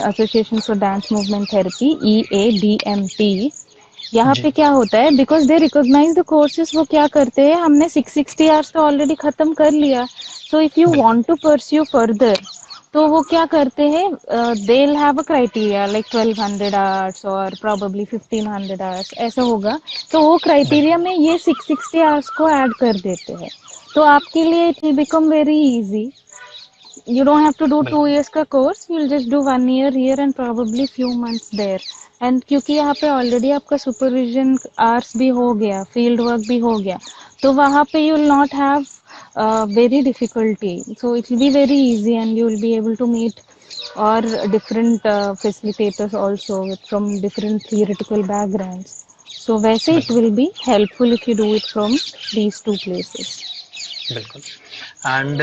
Association for Dance Movement Therapy, EADMT, यहाँ जी पे क्या होता है, because they recognise the courses, वो क्या करते हैं, हमने 660 आवर्स तो ऑलरेडी खत्म कर लिया। सो इफ यू बिल्कुल वांट टू परस्यू फर्दर, तो वो क्या करते हैं, they will have a criteria like 1200 hours और प्रोबेबली 1500 आवर्स, ऐसा होगा। तो वो क्राइटेरिया बिल्कुल में ये 660 आवर्स को ऐड कर देते हैं। तो आपके लिए it will become very easy. You don't have to do 2 years का course, you'll just do 1 year here and probably few months there. And क्योंकि यहाँ पे already आपका supervision hours भी हो गया, field work भी हो गया, तो वहाँ पे you will not have very difficulty. So it will be very easy and you will be able to meet or different facilitators also from different theoretical backgrounds. So वैसे it बिल्कुल will be helpful if you do it from these 2 places. बिल्कुल। And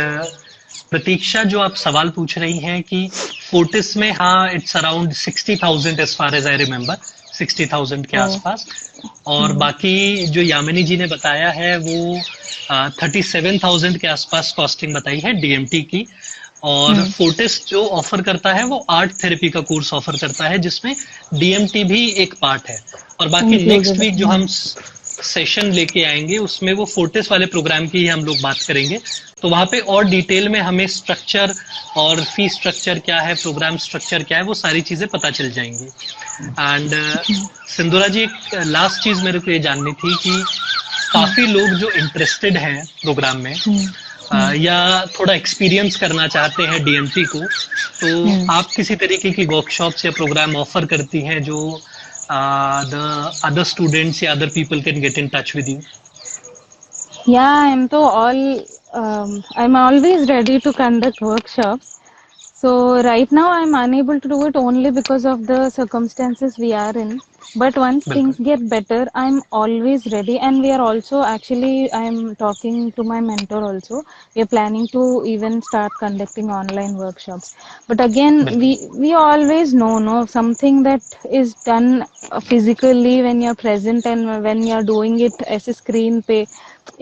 प्रतीक्षा, जो आप सवाल पूछ रही हैं कि फोर्टिस में, हाँ it's around 60,000 as far as I remember, 60,000 के Oh. आसपास। और बाकी जो यामिनी जी ने बताया है वो 37,000 के आसपास कॉस्टिंग बताई है डीएमटी की। और फोर्टिस जो ऑफर करता है वो आर्ट थेरेपी का कोर्स ऑफर करता है, जिसमें डीएमटी भी एक पार्ट है। और बाकी नेक्स्ट Included. वीक जो हम सेशन लेके आएंगे उसमें वो फोर्टिस वाले प्रोग्राम की ही हम लोग बात करेंगे। तो वहां पे और डिटेल में हमें स्ट्रक्चर और फी स्ट्रक्चर क्या है, प्रोग्राम स्ट्रक्चर क्या है, वो सारी चीजें पता चल जाएंगी। एंड सिंधुरा जी, एक लास्ट चीज मेरे को ये जाननी थी कि काफी लोग जो इंटरेस्टेड हैं प्रोग्राम में, या थोड़ा एक्सपीरियंस करना चाहते हैं डीएमटी को, तो आप किसी तरीके की वर्कशॉप्स या प्रोग्राम ऑफर करती हैं जो द अदर स्टूडेंट्स या other people can get in touch with you? Yeah, I'm always ready to conduct workshops. So right now I'm unable to do it only because of the circumstances we are in. But once बिल्कुल things get better, I'm always ready. And we are also actually, I'm talking to my mentor also. We are planning to even start conducting online workshops. But again, बिल्कुल we always know, no, something that is done physically when you're present and when you're doing it as a screen pay,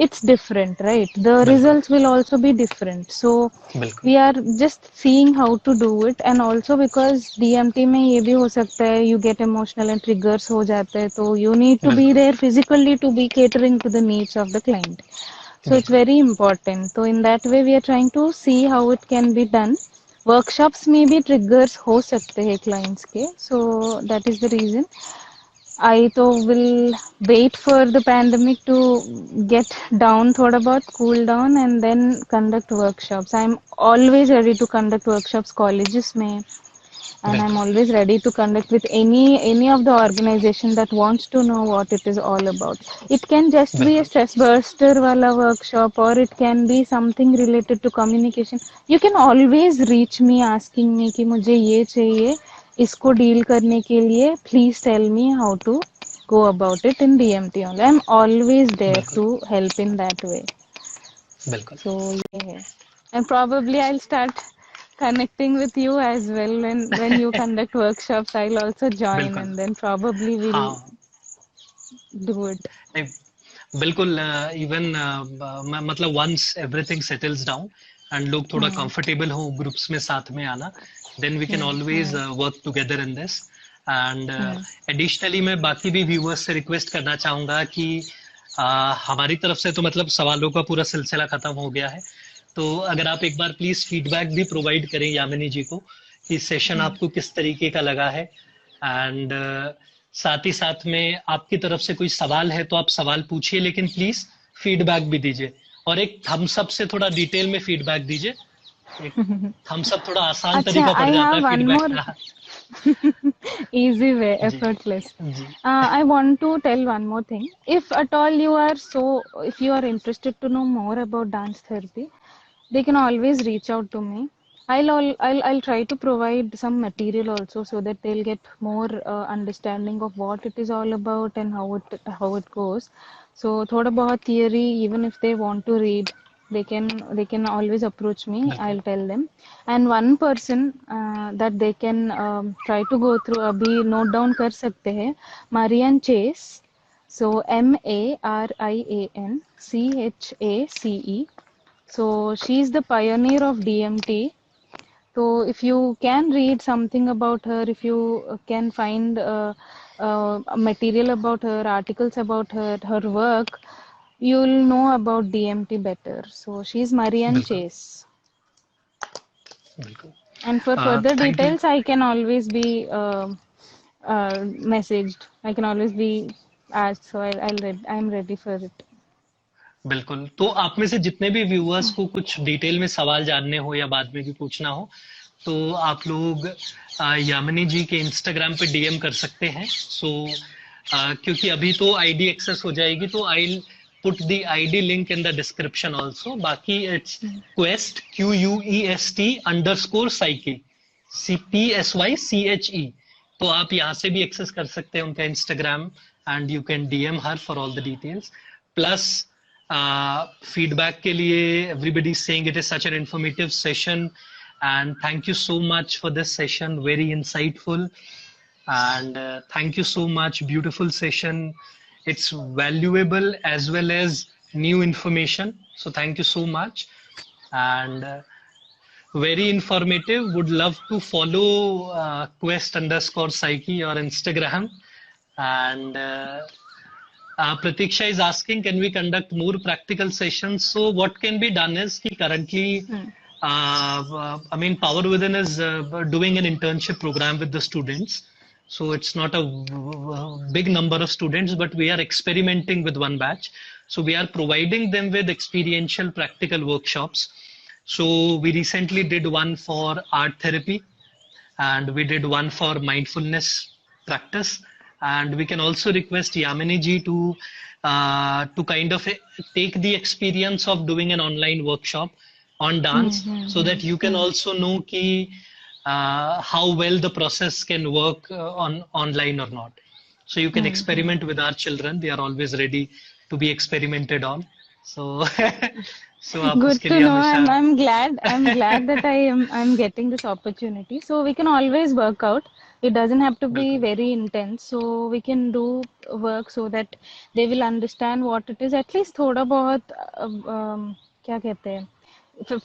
it's different, right? The बिल्कुल results will also be different. So बिल्कुल we are just seeing how to do it. And also because DMT में ये भी हो सकता है, you get emotional and triggers हो जाते हैं, तो you need to be बिल्कुल there physically to be catering to the needs of the client. So it's बिल्कुल very important. So in that way we are trying to see how it can be done. Workshops में भी triggers हो सकते हैं clients के, so that is the reason I तो will wait for the pandemic to get down, थोड़ा बहुत cool down, and then conduct workshops. I'm always ready to conduct workshops colleges में, and I'm बिल्कुल always ready to conduct with any of the organization that wants to know what it is all about. It can just be a बिल्कुल stress burster वाला workshop, or it can be something related to communication. You can always reach me asking me कि मुझे ये चाहिए, इसको deal करने के लिए please tell me how to go about it in DMT only. I'm always there बिल्कुल to help in that way. बिल्कुल So yeah, and probably I'll start connecting with you as well when you conduct workshops. I'll also join, बिल्कुल and then probably we'll हाँ do it. नहीं, बिल्कुल even मतलब once everything settles down and लोग थोड़ा Hmm. Comfortable हो groups में साथ में आना, then we can Hmm. Always Hmm. Work together in this. And Hmm. Additionally मैं बाकी भी व्यूअर्स से रिक्वेस्ट करना चाहूंगा कि हमारी तरफ से तो मतलब सवालों का पूरा सिलसिला खत्म हो गया है, तो अगर आप एक बार प्लीज फीडबैक भी प्रोवाइड करें यामिनी जी को कि सेशन Hmm. आपको किस तरीके का लगा है। एंड साथ ही साथ में आपकी तरफ से कोई सवाल है तो आप सवाल पूछिए, लेकिन प्लीज फीडबैक भी दीजिए, और एक थम्स अप से थोड़ा डिटेल में फीडबैक दीजिए। एक थम्स अप थोड़ा आसान Acha, तरीका पड़ I जाता है have one फीडबैक more का। easy way, ji effortless. Ji I want to tell one more thing. If at all if you are interested to know more about dance therapy, they can always reach out to me. I'll try to provide some material also so that they'll get more understanding of what it is all about and how it goes. So थोड़ा बहुत theory, even if they want to read, they can always approach me. बिल्कुल I'll tell them. And one person that they can try to go through, अभी note down कर सकते हैं, Marian Chase. So MARIANCHACE. So she's the pioneer of DMT. So if you can read something about her, if you can find material about her, articles about her work, you'll know about DMT better. So she's Marianne बिल्कुल Chase. बिल्कुल And for further thank you. details, I can always be messaged. I can always be asked. So I'm ready for it. बिल्कुल, तो आप में से जितने भी viewers को कुछ डिटेल में सवाल जानने हो या बाद में भी पूछना हो, तो आप लोग यामिनी जी के इंस्टाग्राम पे डीएम कर सकते हैं। सो क्योंकि अभी तो आईडी एक्सेस हो जाएगी, तो I put the ID link in the description also. बाकी इट्स क्वेस्ट QUEST_अंडरस्कोर साइकी CPSYCHE। तो आप यहाँ से भी एक्सेस कर सकते हैं उनका Instagram, and you can DM her for all the details. Plus feedback के लिए everybody saying it is such an informative session, and thank you so much for this session, very insightful, and thank you so much, beautiful session, it's valuable as well as new information, so thank you so much, and very informative. Would love to follow quest_psyche or Instagram, and Pratiksha is asking, can we conduct more practical sessions? So what can be done is कि currently, I mean, Power Within is doing an internship program with the students. So it's not a big number of students, but we are experimenting with one batch. So we are providing them with experiential practical workshops. So we recently did one for art therapy, and we did one for mindfulness practice, and we can also request Yamini ji to kind of take the experience of doing an online workshop on dance, so that you can also know ki how well the process can work on online or not. So you can experiment with our children. They are always ready to be experimented on. So so आप Good उसके to लिए know. हमेशा I'm glad that I'm getting this opportunity. So we can always work out. It doesn't have to be बिल्कुल very intense. So we can do work so that they will understand what it is. At least थोड़ा बहुत क्या कहते हैं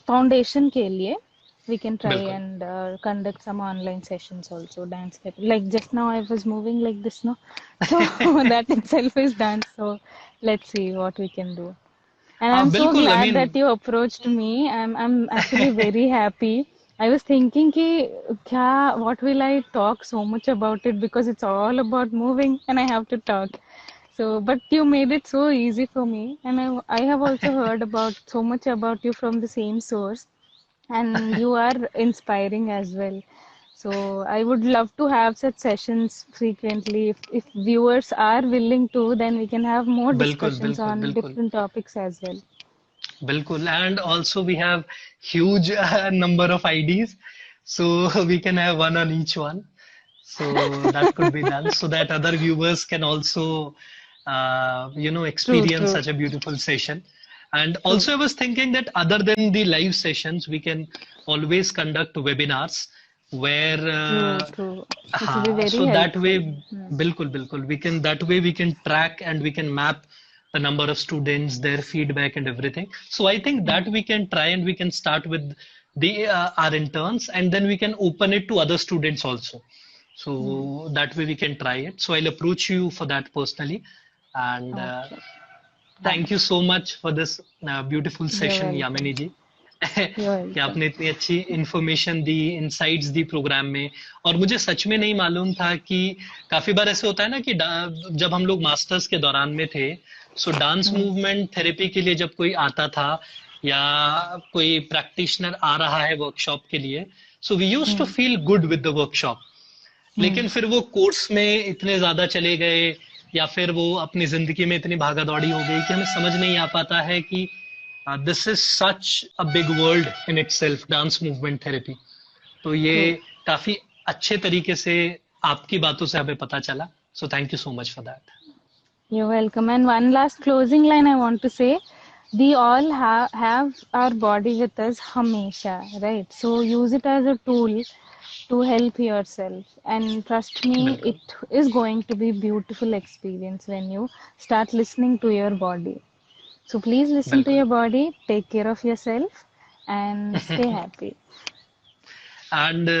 foundation के लिए we can try बिल्कुल and conduct some online sessions also dance like just now I was moving like this no so that itself is dance so let's see what we can do. And हाँ I'm so बिल्कुल आई glad mean that you approached me. I'm actually very happy. I was thinking कि क्या what will I talk so much about it because it's all about moving and I have to talk. So but you made it so easy for me and I have also heard about so much about you from the same source and you are inspiring as well. So I would love to have such sessions frequently. If viewers are willing to, then we can have more बिल्कुल discussions बिल्कुल on बिल्कुल different topics as well. बिल्कुल and also we have huge number of IDs, so we can have one on each one. So that could be done so that other viewers can also True, experience true, such a beautiful session. And true, also I was thinking that other than the live sessions, we can always conduct webinars where true, true. It will be हाँ, very so that way helpful. बिल्कुल बिल्कुल we can that way we can track and we can map the number of students, their feedback and everything. So I think that we can try and we can start with the our interns, and then we can open it to other students also. So that way we can try it. So I'll approach you for that personally. And Okay, done. thank you so much for this beautiful You're session, welcome. Yamini ji. You're कि welcome. आपने इतनी अच्छी information दी, insights दी programme में। और मुझे सच में नहीं मालूम था कि काफी बार ऐसे होता है ना कि जब हम लोग मास्टर्स के दौरान में थे, सो डांस Hmm. मूवमेंट थेरेपी के लिए जब कोई आता था या कोई प्रैक्टिशनर आ रहा है वर्कशॉप के लिए, so we used to Hmm. Feel good with the workshop. Hmm. लेकिन फिर वो कोर्स में इतने ज्यादा चले गए या फिर वो अपनी जिंदगी में इतनी भागा दौड़ी हो गई कि हमें समझ नहीं आ पाता है कि this is such a big world in itself, dance movement therapy. तो ये True. काफी अच्छे तरीके से आपकी बातों से हमें पता चला। So thank you so much for that. You're welcome. And one last closing line I want to say. We all have our body with us hamesha, right? So use it as a tool to help yourself. And trust me, बिल्कुल it is going to be beautiful experience when you start listening to your body. So please listen to बिल्कुल your body, take care of yourself, and stay happy. And